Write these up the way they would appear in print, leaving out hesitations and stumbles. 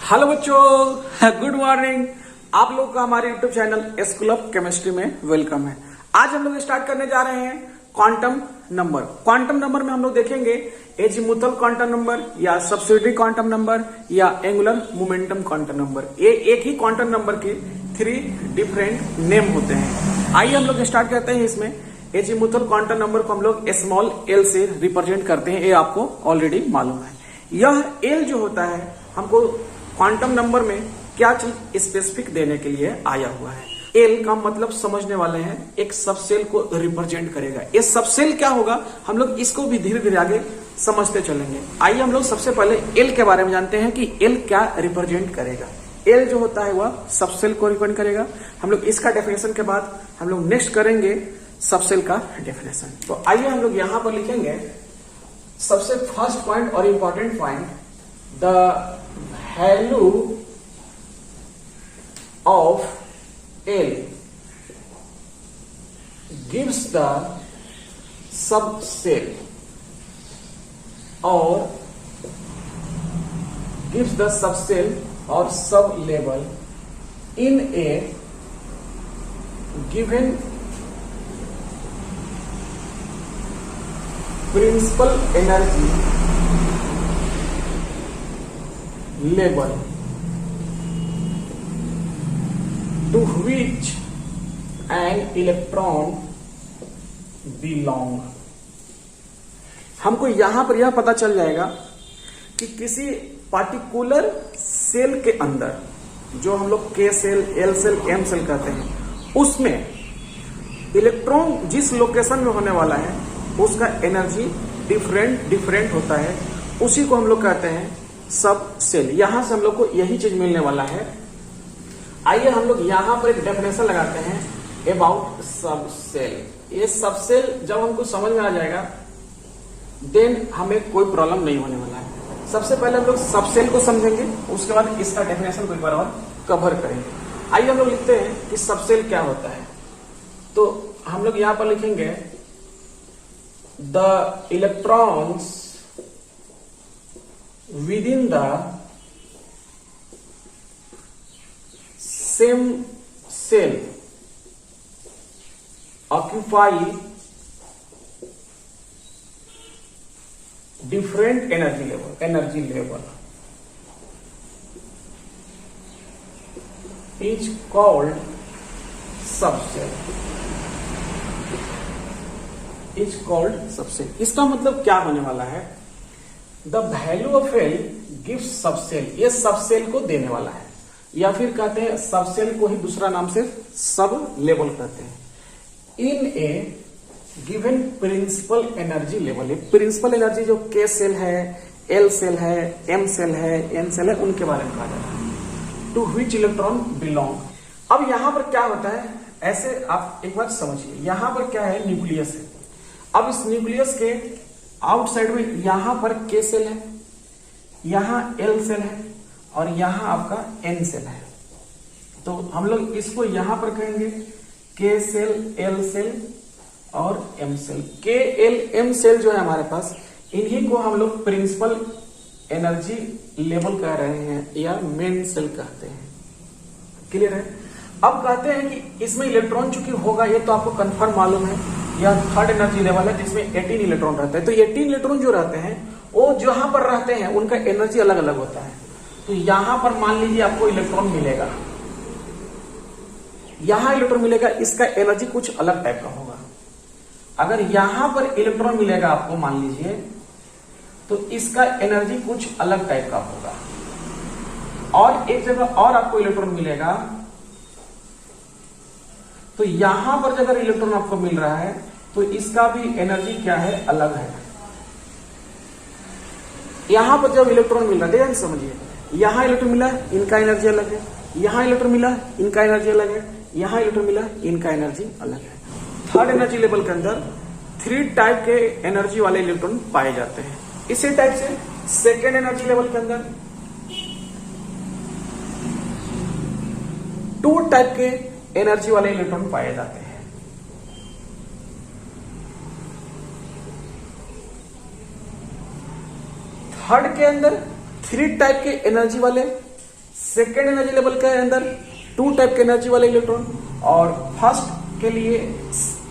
Hello बच्चों, good morning. आप लोग का हमारे YouTube channel school of chemistry में वेलकम है। आज हम लोग स्टार्ट करने जा रहे हैं क्वांटम नंबर। क्वांटम नंबर में हम लोग देखेंगे एजीमुथल क्वांटम नंबर या सब्सिडियरी क्वांटम नंबर या एंगुलर मोमेंटम क्वांटम नंबर। ये एक ही क्वांटम नंबर के 3 डिफरेंट नेम होते हैं। आइए हम लोग स्टार्ट करते हैं। इसमें एजीमुथल क्वांटम नंबर को हम लोग स्मॉल एल से रिप्रेजेंट करते हैं, ये आपको ऑलरेडी मालूम है। यह एल जो होता है हमको क्वांटम नंबर में क्या चीज स्पेसिफिक देने के लिए आया हुआ है। एल का मतलब समझने वाले हैं, एक सबसेल को रिप्रेजेंट करेगा। ये सबसेल क्या होगा हम लोग इसको भी धीरे धीरे आगे समझते चलेंगे। आइए हम लोग सबसे पहले एल के बारे में जानते हैं कि एल क्या रिप्रेजेंट करेगा। एल जो होता है वह सबसेल को रिप्रेजेंट करेगा। हम लोग इसका डेफिनेशन के बाद हम लोग नेक्स्ट करेंगे सबसेल का डेफिनेशन। तो आइए हम लोग यहां पर लिखेंगे सबसे फर्स्ट पॉइंट और important point, the value of L gives the subcell or gives the subcell or sublevel in a given principal energy level to which an electron belong। हमको यहां पर यह पता चल जाएगा कि किसी पार्टिकुलर सेल के अंदर, जो हम लोग K cell, L cell, M cell कहते हैं, उसमें इलेक्ट्रॉन जिस लोकेशन में होने वाला है उसका एनर्जी डिफरेंट होता है। उसी को हम लोग कहते हैं सब सेल। यहां से हम लोग को यही चीज मिलने वाला है। आइए हम लोग यहां पर एक डेफिनेशन लगाते हैं अबाउट सब सेल। ये सब सेल जब हमको समझ में आ जाएगा देन हमें कोई प्रॉब्लम नहीं होने वाला है। सबसे पहले हम लोग सब सेल को समझेंगे, उसके बाद इसका डेफिनेशन को एक बार और कवर करेंगे। आइए हम लोग लिखते हैं कि सब सेल क्या होता है। तो हम लोग यहां पर लिखेंगे the electrons within the same cell occupy different energy level is called subcell। इसका मतलब क्या होने वाला है, the value of L gives subshell, ये सबसेल को देने वाला है, या फिर कहते हैं सबसेल को ही दूसरा नाम से सब लेवल कहते हैं। In a given principal energy level. Principal energy जो के सेल है, एल सेल है, एम सेल है, एन सेल है, उनके बारे में कहा जाता है। To which electron belong. अब यहां पर क्या होता है, ऐसे आप एक बार समझिए, यहां पर क्या है, न्यूक्लियस है। अब इस न्यूक्लियस के आउटसाइड में यहां पर के सेल है, यहां एल सेल है और यहां आपका एन सेल है। तो हम लोग इसको यहां पर कहेंगे के सेल, एल सेल और एम सेल। के एल एम सेल जो है हमारे पास, इन्हीं को हम लोग प्रिंसिपल एनर्जी लेवल कह रहे हैं या मेन सेल कहते हैं। क्लियर है। अब कहते हैं कि इसमें इलेक्ट्रॉन चूंकि होगा, ये तो आपको कंफर्म मालूम है, यह थर्ड एनर्जी लेवल है जिसमें 18 इलेक्ट्रॉन रहते हैं। तो 18 इलेक्ट्रॉन जो रहते हैं वो जहां पर रहते हैं उनका एनर्जी अलग अलग होता है। तो यहां पर मान लीजिए आपको इलेक्ट्रॉन मिलेगा, यहां इलेक्ट्रॉन मिलेगा, इसका एनर्जी कुछ अलग टाइप का होगा। अगर यहां पर इलेक्ट्रॉन मिलेगा आपको मान लीजिए, तो इसका एनर्जी कुछ अलग टाइप का होगा। और एक जगह और आपको इलेक्ट्रॉन मिलेगा, तो यहां पर अगर इलेक्ट्रॉन आपको मिल रहा है तो इसका भी एनर्जी क्या है, अलग है। यहां पर जब इलेक्ट्रॉन मिल रहा है, ध्यान समझिए, यहां इलेक्ट्रॉन मिला, इनका एनर्जी अलग है, यहां इलेक्ट्रॉन मिला, इनका एनर्जी अलग है, यहां इलेक्ट्रॉन मिला, इनका एनर्जी अलग है। थर्ड एनर्जी लेवल के अंदर 3 टाइप के एनर्जी वाले इलेक्ट्रॉन पाए जाते हैं। इसी टाइप से सेकेंड एनर्जी लेवल के अंदर 2 टाइप के एनर्जी वाले इलेक्ट्रॉन पाए जाते हैं। थर्ड के अंदर 3 टाइप के एनर्जी वाले सेकेंड एनर्जी लेवल के अंदर 2 टाइप के एनर्जी वाले इलेक्ट्रॉन और फर्स्ट के लिए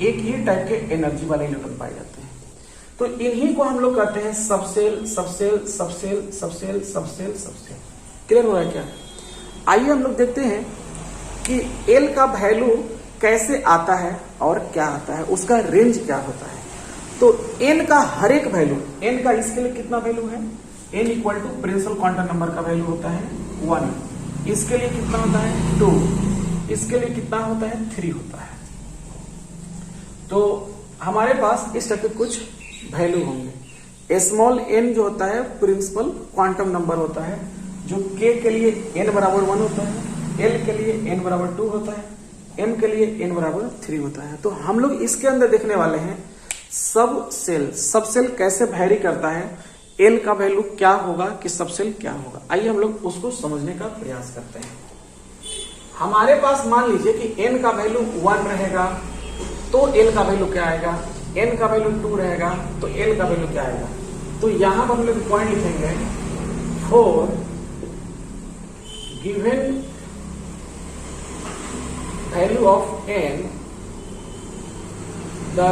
एक ही टाइप के एनर्जी वाले इलेक्ट्रॉन पाए जाते हैं। तो इन्हीं को हम लोग कहते हैं subshell subshell subshell subshell subshell subshell. Clear हो रहा है क्या? आइए हम लोग देखते हैं कि एल का वैल्यू कैसे आता है और क्या आता है, उसका रेंज क्या होता है। तो एन का हर एक वैल्यू, एन का इसके लिए कितना वैल्यू है, N equal to principal quantum number का वैल्यू होता है 1, इसके लिए कितना होता है 2, इसके लिए कितना होता है 3 होता है। तो हमारे पास इस टाइप के कुछ वैल्यू होंगे। स्मॉल एन जो होता है प्रिंसिपल क्वांटम नंबर होता है, जो के के लिए n बराबर 1 होता है, एल के लिए n बराबर 2 होता है, m के लिए n बराबर 3 होता है। तो हम लोग इसके अंदर देखने वाले हैं सब सेल कैसे वैरी करता है, एल का वैल्यू क्या होगा कि सब सेल क्या होगा। आइए हम लोग उसको समझने का प्रयास करते हैं। हमारे पास मान लीजिए कि n का वैल्यू 1 रहेगा तो l का वैल्यू क्या आएगा, n का वैल्यू 2 रहेगा तो l का वैल्यू क्या आएगा। तो यहां पर हम लोग पॉइंट लिखेंगे for given value of n, the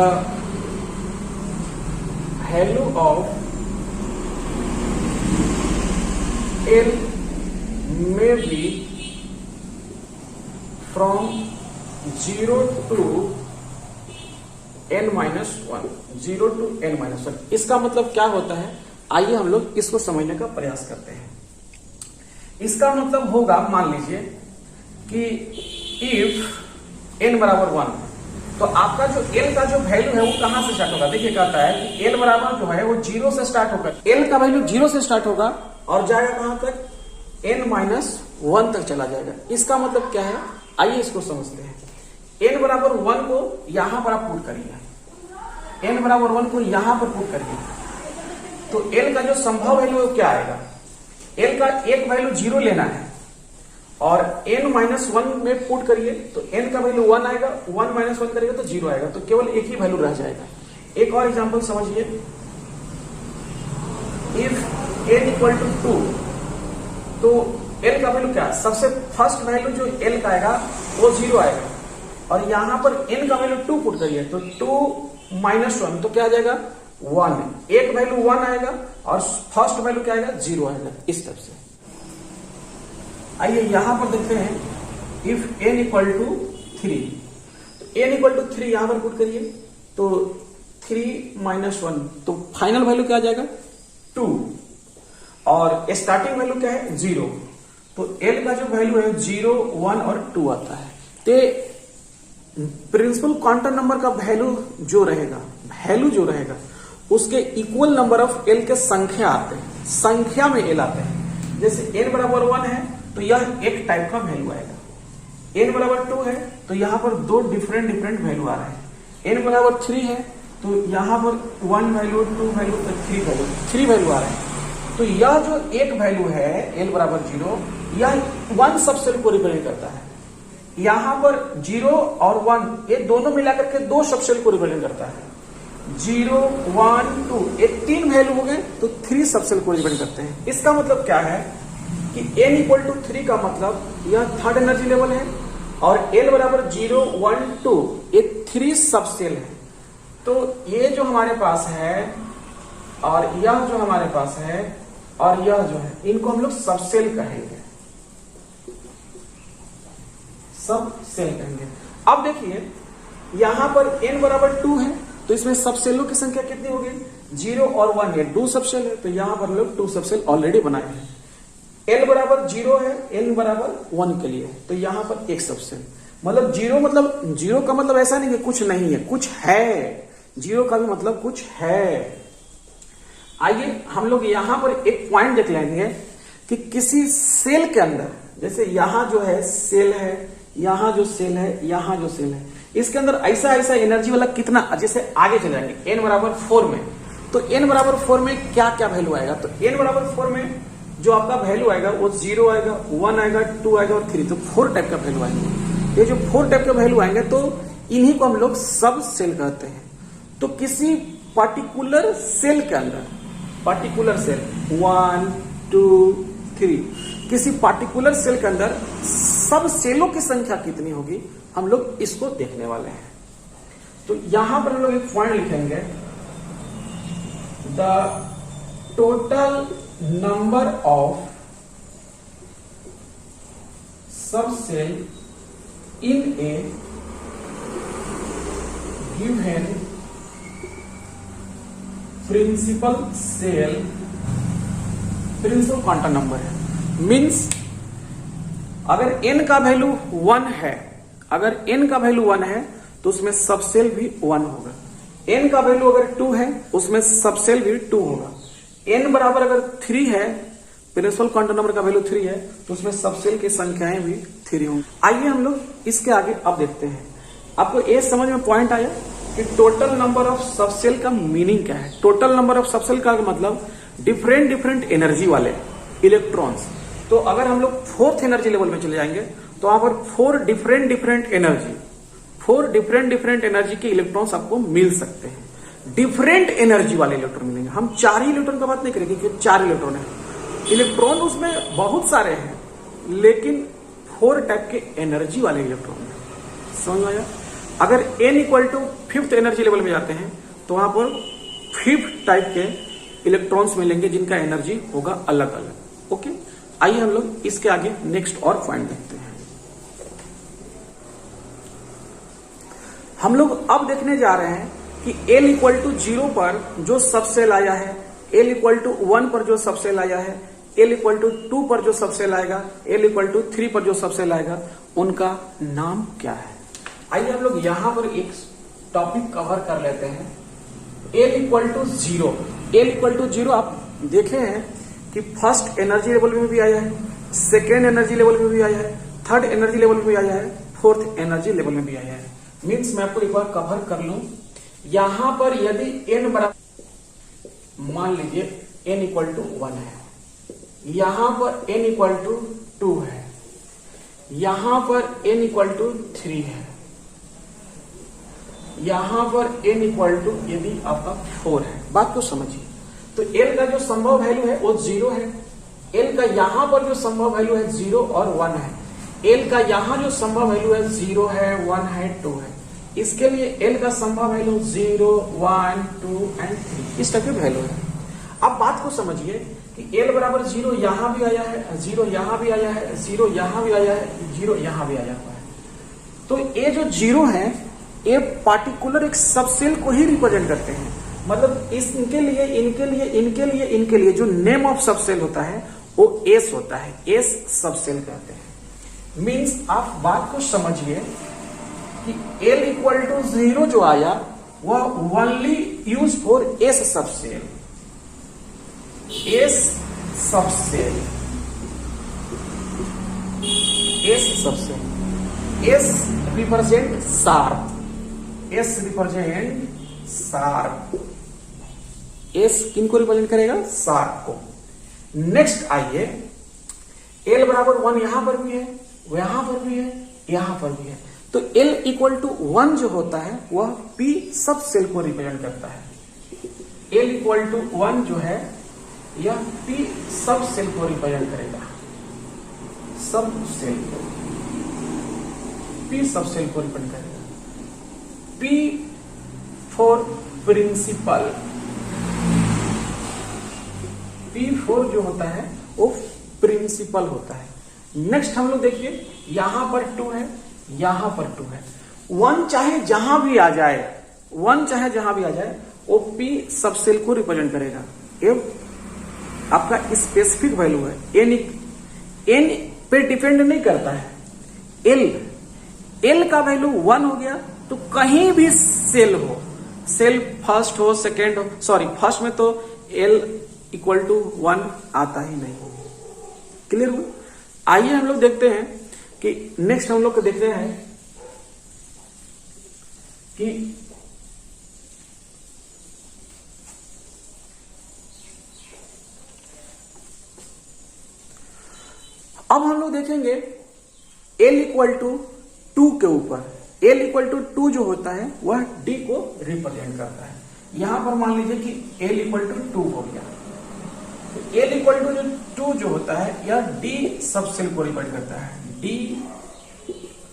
value of L may be from 0 to n minus 1, 0 to n minus 1। इसका मतलब क्या होता है, आइए हम लोग इसको समझने का प्रयास करते हैं। इसका मतलब होगा, मान लीजिए कि इफ n बराबर 1, तो आपका जो l का जो वैल्यू है वो कहां से स्टार्ट होगा। देखिए कहता है कि l बराबर जो है वो 0 से स्टार्ट होगा, l का वैल्यू 0 से स्टार्ट होगा और जाएगा कहां तक, n माइनस 1 तक चला जाएगा। इसका मतलब क्या है, आइए इसको समझते हैं। n बराबर 1 को यहां पर आप पुट करिए, n बराबर 1 को यहां पर पुट करिए, तो l का जो संभव वैल्यू है क्या आएगा, l का एक वैल्यू 0 लेना है और n माइनस 1 में पुट करिए तो n का वैल्यू 1 आएगा, 1 माइनस 1 करेगा तो 0 आएगा, तो केवल एक ही वैल्यू रह जाएगा। एक और एग्जांपल समझिए, इफ n इक्वल टू 2, तो l का वैल्यू क्या, सबसे फर्स्ट वैल्यू जो l का आएगा वो 0 आएगा और यहां पर n का वैल्यू 2 पुट करिए तो 2 माइनस 1 तो क्या आ जाएगा 1, एक वैल्यू 1 आएगा और फर्स्ट वैल्यू क्या आएगा 0 आएगा। इस तरह से आइए यहां पर देखते हैं, इफ n इक्वल टू 3, तो n इक्वल टू 3 यहां पर पुट करिए तो 3 माइनस 1 तो फाइनल वैल्यू क्या आ जाएगा 2 और स्टार्टिंग वैल्यू क्या है 0, तो l का जो वैल्यू है 0, 1 और 2 आता है। तो प्रिंसिपल क्वांटम नंबर का वैल्यू जो रहेगा उसके इक्वल नंबर ऑफ l के संख्या आते हैं, संख्या में l आते हैं। जैसे n बराबर 1 है तो यह एक टाइप का वैल्यू आएगा, n बराबर 2 है तो यहां पर दो डिफरेंट वैल्यू आ रहे हैं, n बराबर 3 है तो यहां पर 1 वैल्यू 2 वैल्यू 3 वैल्यू आ रहे हैं। तो यह जो एक वैल्यू है l बराबर 0, यह 1 सबसेल को रिप्रेजेंट करता है। यहां पर 0 और 1 ये दोनों मिलाकर के 2 सबसेल को रिप्रेजेंट करता है। 0, 1, 2 ये 3 वैल्यू हो गए तो 3 सबसेल को रिप्रेजेंट करते हैं। इसका मतलब क्या है कि n इक्वल टू 3 का मतलब यह थर्ड एनर्जी लेवल है और l बराबर 0, 1, 2 ये 3 सबसेल है। तो ये जो हमारे पास है और यह जो हमारे पास है और यह जो है, इनको हम लोग सबसेल कहेंगे, सबसेल कहेंगे। अब देखिए यहां पर n बराबर 2 है तो इसमें सबसेलों की संख्या कितनी होगी, 0 और 1 है, 2 सबसेल है, तो यहां पर हम लोग 2 सबसेल ऑलरेडी बनाए हैं। l बराबर 0 है, n बराबर 1 के लिए, तो यहां पर एक सबसेल, मतलब 0 का मतलब ऐसा नहीं कि कुछ नहीं है, कुछ है, 0 का भी मतलब कुछ है। आइए हम लोग यहां पर एक पॉइंट देख लेंगे कि किसी सेल के अंदर, जैसे यहां जो है सेल है, यहां जो सेल है, यहां जो सेल है, इसके अंदर ऐसा एनर्जी वाला कितना, जैसे आगे चले जाएंगे n बराबर 4 में, तो n बराबर 4 में क्या क्या वैल्यू आएगा, तो n बराबर 4 में जो आपका वैल्यू आएगा वो 0 आएगा, 1 आएगा, 2 आएगा और 3, तो 4 टाइप का वैल्यू आएंगे। ये जो 4 टाइप के वैल्यू आएंगे तो इन्हीं को हम लोग सब सेल कहते हैं। तो किसी पार्टिकुलर सेल के अंदर, पार्टिकुलर सेल 1, 2, 3, किसी पार्टिकुलर सेल के अंदर सब सेलों की संख्या कितनी होगी, हम लोग इसको देखने वाले हैं। तो यहां पर हम लोग एक पॉइंट लिखेंगे, the total number of sub shell in a given principal shell, principal quantum number है। मीन्स अगर n का वैल्यू 1 है, अगर n का वैल्यू 1 है तो उसमें सब सेल भी 1 होगा। n का वैल्यू अगर 2 है उसमें सब सेल भी 2 होगा। n बराबर अगर 3 है, प्रिंसिपल क्वांटम नंबर का वैल्यू 3 है तो उसमें सब सेल की संख्याएं भी 3 होंगी। आइए हम लोग इसके आगे अब देखते हैं। आपको ये समझ में पॉइंट आया कि total number of sub cell का मीनिंग क्या है। Total number of sub cell का मतलब डिफरेंट डिफरेंट एनर्जी वाले इलेक्ट्रॉन्स। तो अगर हम लोग 4th एनर्जी लेवल में चले जाएंगे तो वहां पर 4 डिफरेंट डिफरेंट एनर्जी के इलेक्ट्रॉन्स आपको मिल सकते हैं। डिफरेंट एनर्जी वाले इलेक्ट्रॉन मिलेंगे। हम 4 ही इलेक्ट्रॉन का बात नहीं करेंगे कि 4 इलेक्ट्रॉन है, इलेक्ट्रॉन उसमें बहुत सारे हैं, लेकिन 4 टाइप के एनर्जी वाले इलेक्ट्रॉन है। समझ में आया? अगर n equal to 5th energy level में जाते हैं तो वहां पर 5th टाइप के इलेक्ट्रॉन्स मिलेंगे जिनका एनर्जी होगा अलग अलग। ओके, आइए हम लोग इसके आगे नेक्स्ट और पॉइंट देखते हैं। हम लोग अब देखने जा रहे हैं कि l इक्वल टू 0 पर जो सब सेल आया है, l इक्वल टू 1 पर जो सब सेल आया है, l इक्वल टू 2 पर जो सब सेल आएगा, l इक्वल टू 3 पर जो सब सेल आएगा, उनका नाम क्या है। आइए हम लोग यहां पर एक टॉपिक कवर कर लेते हैं। l equal to 0, l equal to 0 आप देखे हैं कि फर्स्ट एनर्जी लेवल में भी आया है, सेकेंड एनर्जी लेवल में भी आया है, थर्ड एनर्जी लेवल में भी आया है, 4th एनर्जी लेवल में भी आया है। मीन्स मैं आपको एक बार कवर कर लूं। यहां पर यदि n बराबर, मान लीजिए n इक्वल टू 1 है, यहां पर n इक्वल टू 2 है, यहां पर n इक्वल टू 3 है, यहां पर n इक्वल टू यदि आपका 4 है। बात को समझिए। तो l का जो संभव वैल्यू है वो 0 है, l का यहां पर जो संभव वैल्यू है 0 और 1 है, l का यहां जो संभव वैल्यू है 0 है, 1 है, 2 है। इसके लिए l का संभव वैल्यू 0, 1, 2 एंड 3 इस टाइप की वैल्यू है। अब बात को समझिए कि l बराबर 0 यहां भी आया है, 0 यहां भी आया है, 0 यहां भी आया है, 0 यहां भी आया हुआ है। तो ये जो 0 है ये पार्टिकुलर एक सब सेल को ही रिप्रेजेंट करते हैं। मतलब इनके लिए जो नेम ऑफ सब सेल होता है वो एस होता है, एस सब सेल कहते हैं। मीन्स आप बात को समझिए कि l इक्वल टू 0 जो आया वह only use for S sub cell, S sub cell, S sub cell. S represent sharp, S represent sharp, S किनको रिप्रेजेंट करेगा, शार्प को। नेक्स्ट आइए, l बराबर 1 यहां पर भी है, यहां पर भी है, यहां पर भी है। तो l इक्वल टू 1 जो होता है वह p सब सेल को रिप्रेजेंट करता है। l इक्वल टू 1 जो है यह p सब सेल को रिप्रेजेंट करेगा, सब सेल को, p सब सेल को रिप्रेजेंट करेगा। p फॉर प्रिंसिपल, P4 जो होता है वो प्रिंसिपल होता है। नेक्स्ट हम लोग देखिए, यहां पर 2 है, यहां पर 2 है। 1 चाहे जहां भी आ जाए, 1 चाहे जहां भी आ जाए वो P सब सेल को रिप्रेजेंट करेगा। ये आपका स्पेसिफिक वैल्यू है, n पे डिपेंड नहीं करता है। l का वैल्यू 1 हो गया तो कहीं भी सेल हो, सेल फर्स्ट हो, सेकेंड हो, सॉरी फर्स्ट में तो l इक्वल टू 1 आता ही नहीं। क्लियर हुआ? आइए हम लोग देखते हैं कि नेक्स्ट हम लोग को देखते हैं कि अब हम लोग देखेंगे l इक्वल टू 2 के ऊपर। l इक्वल टू 2 जो होता है वह d को रिप्रेजेंट करता है। यहां पर मान लीजिए कि l इक्वल टू 2 हो गया, तो L इक्वल टू जो 2 जो होता है यह D सब सेल को रिप्रेजेंट करता है, D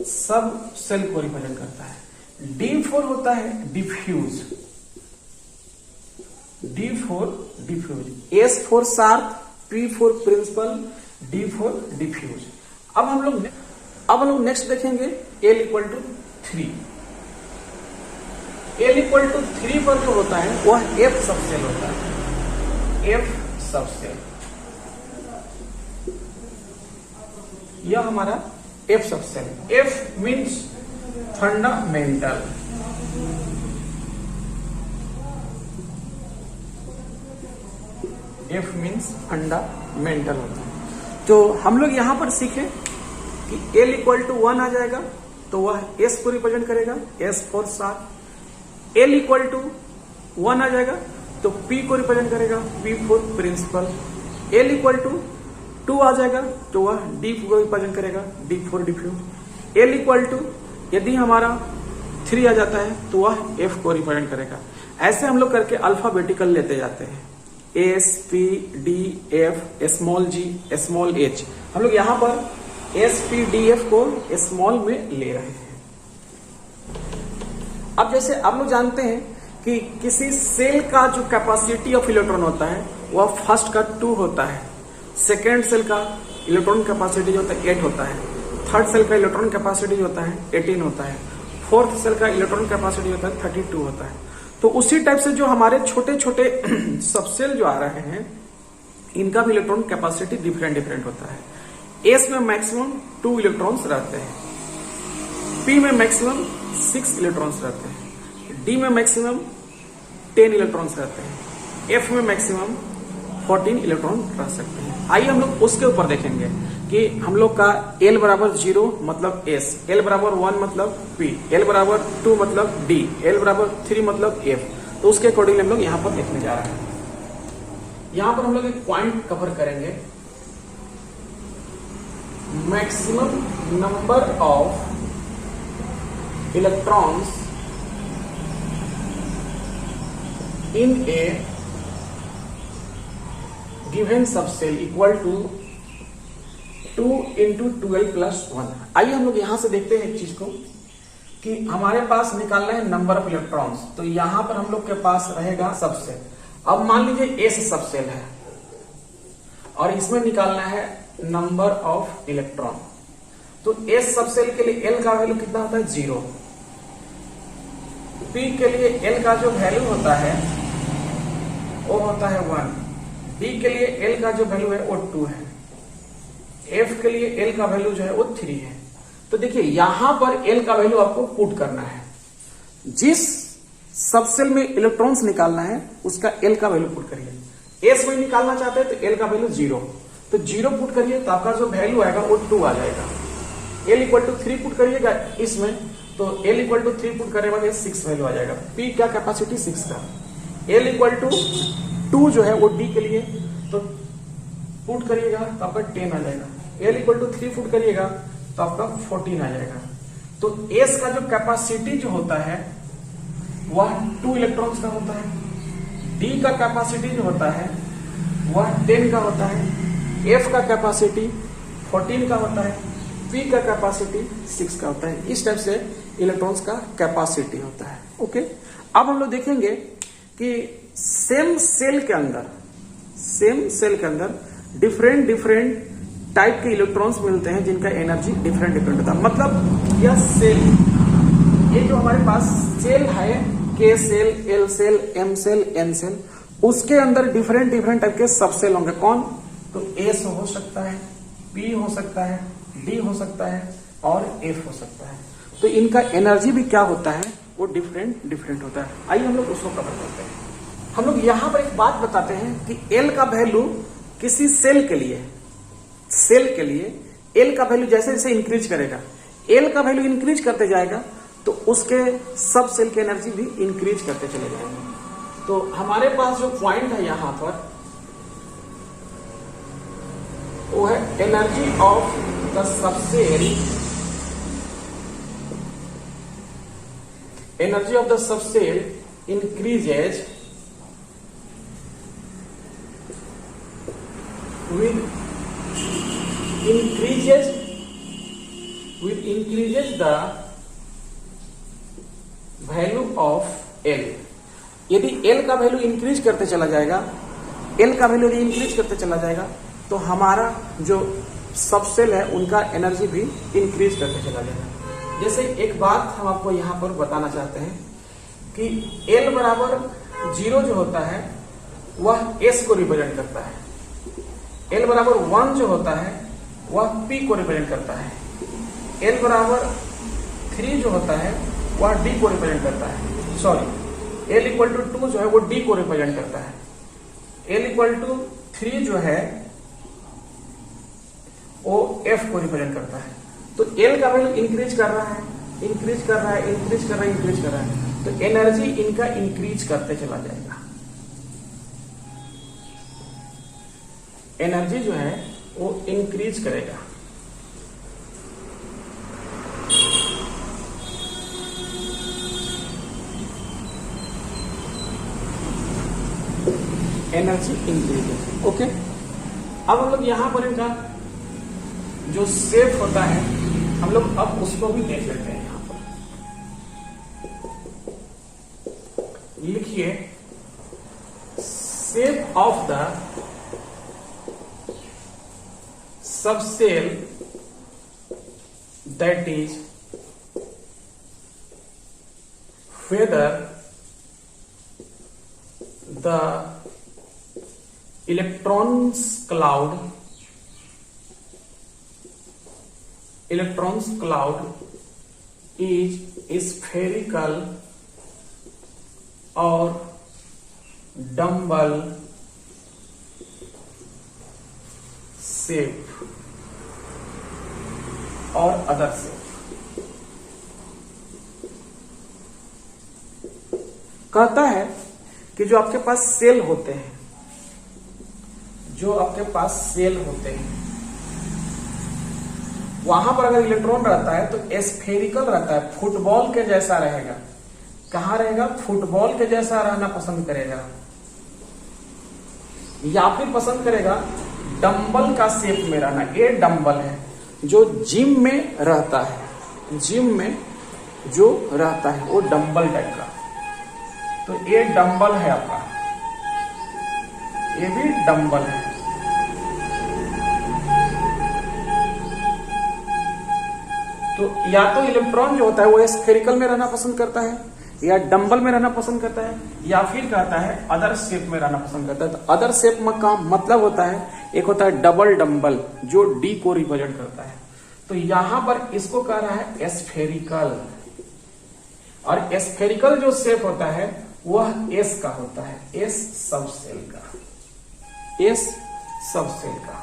सब सेल को रिप्रेजेंट करता है। D4 होता है diffuse, D4 diffuse, S4 sharp, P4 principal, D4 diffuse. अब हम लोग नेक्स्ट देखेंगे L equal to 3। L equal to 3 पर जो होता है वह F सबसेल होता है, F सबसेल, यह हमारा F subshell. F means fundamental, F means fundamental होता है। तो हम लोग यहां पर सीखे कि L इक्वल टू 1 आ जाएगा तो वह S को रिप्रेजेंट करेगा, S4 sharp. L equal to 1 आ जाएगा तो P को रिप्रेजेंट करेगा, P4 principal. L equal to 2 आ जाएगा तो वह D को रिप्रेजेंट करेगा, D4 diffuse. L equal to यदि हमारा 3 आ जाता है तो वह F को रिप्रेजेंट करेगा। ऐसे हम लोग करके अल्फाबेटिकल लेते जाते हैं, S, P, D, F, small g, small h। हम लोग यहां पर S, P, D, F को स्मॉल में ले रहे हैं। अब जैसे आप लोग जानते हैं कि किसी सेल का जो कैपेसिटी ऑफ इलेक्ट्रॉन होता है वह फर्स्ट का 2 होता है, सेकेंड सेल का इलेक्ट्रॉन कैपेसिटी जो होता है 8 होता है, थर्ड सेल का इलेक्ट्रॉन कैपेसिटी जो होता है 18 होता है, फोर्थ सेल का इलेक्ट्रॉन कैपेसिटी होता है 32 होता है। तो उसी टाइप से जो हमारे छोटे छोटे सबसेल जो आ रहे हैं इनका भी इलेक्ट्रॉन कैपेसिटी डिफरेंट डिफरेंट होता है। एस में मैक्सिमम 2 इलेक्ट्रॉन्स रहते हैं, पी में मैक्सिमम 6 इलेक्ट्रॉन्स रहते हैं, डी में मैक्सिमम 10 इलेक्ट्रॉन्स रहते हैं, एफ में मैक्सिमम 14 इलेक्ट्रॉन रह सकते हैं। आइए हम लोग उसके ऊपर देखेंगे कि हम लोग का L बराबर 0 मतलब S, L बराबर 1 मतलब P, L बराबर 2 मतलब D, L बराबर 3 मतलब F। तो उसके अकॉर्डिंग हम लोग यहां पर देखने जा रहे हैं। यहां पर हम लोग एक पॉइंट कवर करेंगे, maximum number of electrons in a given subcell equal to 2 into 12 plus 1। आइए हम लोग यहां से देखते हैं एक चीज को कि हमारे पास निकालना है नंबर ऑफ इलेक्ट्रॉन्स। तो यहां पर हम लोग के पास रहेगा सबसेल। अब मान लीजिए एस सबसेल है और इसमें निकालना है नंबर ऑफ इलेक्ट्रॉन। तो एस सबसेल के लिए एल का वैल्यू कितना होता है 0, पी के लिए एल का जो वैल्यू होता है वो होता है 1, डी के लिए एल का जो वैल्यू है वो 2 है, एफ के लिए एल का वैल्यू जो है वो 3 है। तो देखिए यहां पर एल का वैल्यू आपको पुट करना है, जिस सबसेल में इलेक्ट्रॉन्स निकालना है उसका एल का वैल्यू पुट करिए। एस में निकालना चाहते हैं तो एल का वैल्यू 0, तो 0 पुट करिए तो आपका जो वैल्यू आएगा वो 2 आ जाएगा। एल इक्वल टू 3 पुट करिएगा इसमें तो एल इक्वल टू 3 पुट करने बाद 6 वैल्यू आ जाएगा। पी क्या कैपेसिटी 6 का, एल इक्वल टू 2 जो है वो डी के लिए तो पुट करिएगा तो आपका 10 आ जाएगा। एल इक्वल टू 3 पुट करिएगा तो आपका 14 आ जाएगा। तो एस का जो कैपेसिटी जो होता है वह 2 इलेक्ट्रॉन्स का होता है, डी का कैपेसिटी जो होता है वह 10 का होता है, एफ का कैपेसिटी 14 का होता है, पी का कैपेसिटी 6 का होता है। इस टाइप से इलेक्ट्रॉन्स का कैपेसिटी होता है। ओके, अब हम लोग देखेंगे कि सेम सेल के अंदर डिफरेंट डिफरेंट टाइप के इलेक्ट्रॉन्स मिलते हैं जिनका एनर्जी डिफरेंट डिफरेंट होता है। मतलब यह सेल, ये जो हमारे पास सेल है K cell, L cell, M cell, N cell, उसके अंदर डिफरेंट डिफरेंट टाइप के सब सेल होंगे। कौन? तो एस हो सकता है, पी हो सकता है, डी हो सकता है और एफ हो सकता है। तो इनका एनर्जी भी क्या होता है वो डिफरेंट डिफरेंट होता है। आइए हम लोग उसको कवर करते हैं। हम लोग यहां पर एक बात बताते हैं कि एल का वैल्यू किसी सेल के लिए एल का वैल्यू जैसे जैसे इंक्रीज करेगा, एल का वैल्यू इंक्रीज करते जाएगा तो उसके सब सेल की एनर्जी भी इंक्रीज करते चले जाएंगे। तो हमारे पास जो पॉइंट है यहां पर वो है energy of the subshell, energy of the subshell increases with increases the value of L। यदि L का वैल्यू इंक्रीज करते चला जाएगा, L का वैल्यू यदि इंक्रीज करते चला जाएगा तो हमारा जो सबसेल है उनका एनर्जी भी इंक्रीज करते चला जाएगा। जैसे एक बात हम आपको यहां पर बताना चाहते हैं कि L बराबर 0 जो होता है वह S को रिप्रेजेंट करता है, L बराबर 1 जो होता है वह P को रिप्रेजेंट करता है, L बराबर 3 जो होता है वह D को रिप्रेजेंट करता है, सॉरी L इक्वल टू 2 जो है वो D को रिप्रेजेंट करता है, L इक्वल टू 3 जो है वो F को रिप्रेजेंट करता है। तो L का वैल्यू इंक्रीज कर रहा है, इंक्रीज कर रहा है, इंक्रीज कर रहा है, इंक्रीज कर रहा है, तो एनर्जी इनका इंक्रीज करते चला जाएगा। एनर्जी जो है वो इंक्रीज करेगा। Energy increase. ओके, अब हम लोग यहां पर इनका जो शेप होता है हम लोग अब उसको भी देख लेते हैं। यहां पर लिखिए shape of the subshell that is whether the electrons cloud is spherical or dumbbell shape or other shape। कहता है कि जो आपके पास सेल होते हैं, जो आपके पास सेल होते हैं वहां पर अगर इलेक्ट्रॉन रहता है तो स्फेरिकल रहता है, फुटबॉल के जैसा रहेगा। कहां रहेगा? फुटबॉल के जैसा रहना पसंद करेगा, या फिर पसंद करेगा डंबल का शेप में रहना। ये डंबल है जो जिम में रहता है, जिम में जो रहता है वो डंबल टाइप का। तो ये डंबल है आपका, ये भी डंबल है। तो या तो इलेक्ट्रॉन जो होता है वो स्फेरिकल में रहना पसंद करता है, या डंबल में रहना पसंद करता है, या फिर कहता है अदर शेप में रहना पसंद करता है। तो अदर शेप में का मतलब होता है, एक होता है डबल डंबल जो डी को रिप्रेजेंट करता है। तो यहां पर इसको कह रहा है स्फेरिकल, और स्फेरिकल जो शेप होता है वह एस का होता है, एस सबसेल का, एस सबसेल का।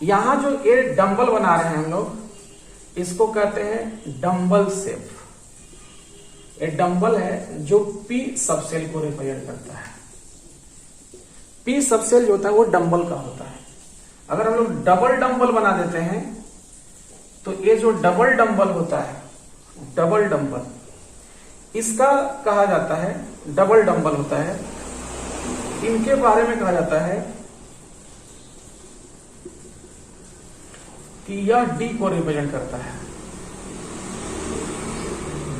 यहां जो ये डंबल बना रहे हैं हम लोग, इसको कहते हैं डंबल शेप। ये डंबल है जो पी सबसेल को रिप्रेजेंट करता है। पी सबसेल जो होता है वो डंबल का होता है। अगर हम लोग डबल डंबल बना देते हैं तो ये जो डबल डंबल होता है, डबल डंबल, इसका कहा जाता है डबल डंबल होता है। इनके बारे में कहा जाता है कि यह डी को रिप्रेजेंट करता है,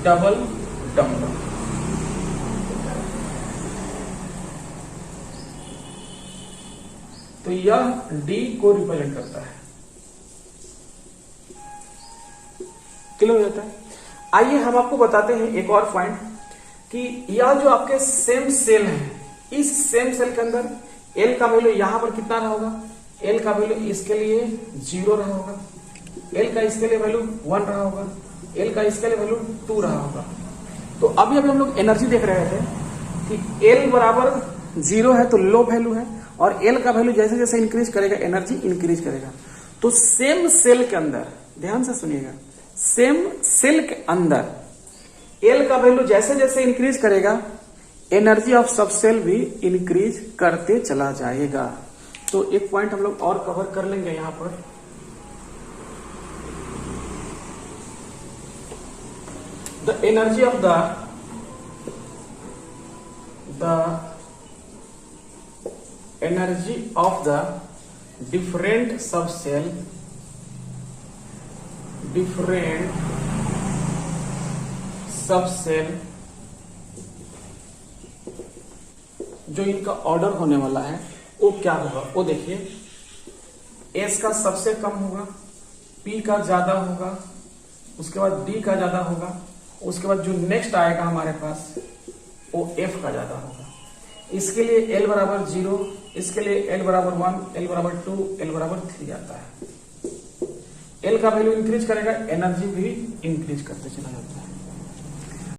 डबल डंबल। तो यह डी को रिप्रेजेंट करता है। क्लियर हो जाता है? आइए हम आपको बताते हैं एक और पॉइंट कि यह जो आपके सेम सेल है, इस सेम सेल के अंदर एल का वैल्यू यहां पर कितना रहा होगा? एल का वैल्यू इसके लिए 0 रहा होगा, एल का इसके लिए वैल्यू 1 रहा होगा, एल का इसके लिए वैल्यू 2 रहा होगा। तो अभी हम लोग एनर्जी देख रहे थे कि एल बराबर 0 है तो लो वैल्यू है, और एल का वैल्यू जैसे जैसे इंक्रीज करेगा एनर्जी इंक्रीज करेगा। तो सेम सेल के अंदर, ध्यान से सुनिएगा, सेम सेल के अंदर एल का वैल्यू जैसे जैसे इंक्रीज करेगा एनर्जी ऑफ सब सेल भी इंक्रीज करते चला जाएगा। तो एक पॉइंट हम लोग और कवर कर लेंगे यहां पर। The energy of the energy of the different subshell जो इनका ऑर्डर होने वाला है वो क्या होगा, वो देखिए। एस का सबसे कम होगा, पी का ज्यादा होगा, उसके बाद डी का ज्यादा होगा, उसके बाद जो नेक्स्ट आएगा हमारे पास वो एफ का ज्यादा होगा। इसके लिए एल बराबर 0, इसके लिए एल बराबर 1, एल बराबर 2, एल बराबर 3 आता है। एल का वैल्यू इंक्रीज करेगा, एनर्जी भी इंक्रीज करते चला जाता है।